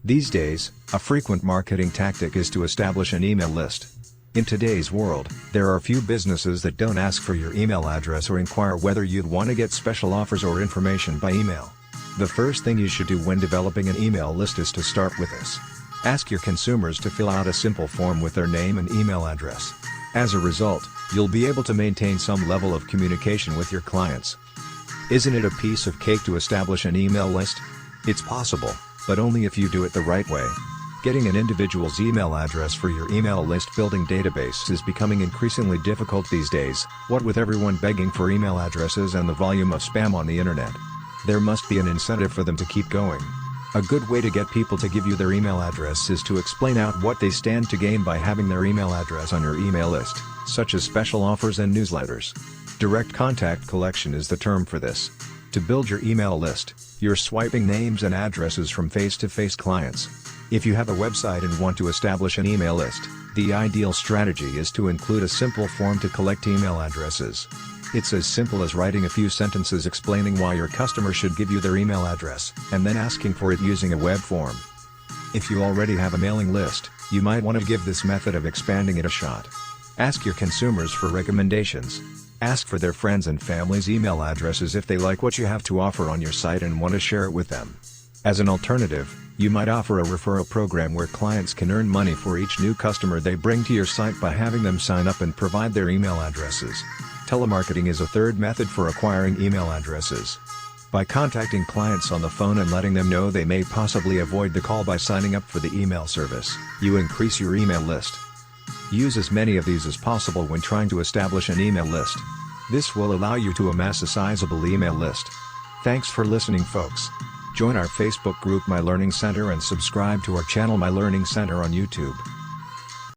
These days, a frequent marketing tactic is to establish an email list. In today's world, there are few businesses that don't ask for your email address or inquire whether you'd want to get special offers or information by email. The first thing you should do when developing an email list is to start with this. Ask your consumers to fill out a simple form with their name and email address. As a result, you'll be able to maintain some level of communication with your clients. Isn't it a piece of cake to establish an email list? It's possible, but only if you do it the right way. Getting an individual's email address for your email list building database is becoming increasingly difficult these days, what with everyone begging for email addresses and the volume of spam on the internet. There must be an incentive for them to keep going. A good way to get people to give you their email address is to explain out what they stand to gain by having their email address on your email list, such as special offers and newsletters. Direct contact collection is the term for this. To build your email list, you're swiping names and addresses from face-to-face clients. If you have a website and want to establish an email list, the ideal strategy is to include a simple form to collect email addresses. It's as simple as writing a few sentences explaining why your customer should give you their email address, and then asking for it using a web form. If you already have a mailing list, you might want to give this method of expanding it a shot. Ask your consumers for recommendations. Ask for their friends and family's email addresses if they like what you have to offer on your site and want to share it with them. As an alternative, you might offer a referral program where clients can earn money for each new customer they bring to your site by having them sign up and provide their email addresses. Telemarketing is a third method for acquiring email addresses. By contacting clients on the phone and letting them know they may possibly avoid the call by signing up for the email service, you increase your email list. Use as many of these as possible when trying to establish an email list. This will allow you to amass a sizable email list. Thanks for listening, folks. Join our Facebook group My Learning Center and subscribe to our channel My Learning Center on YouTube.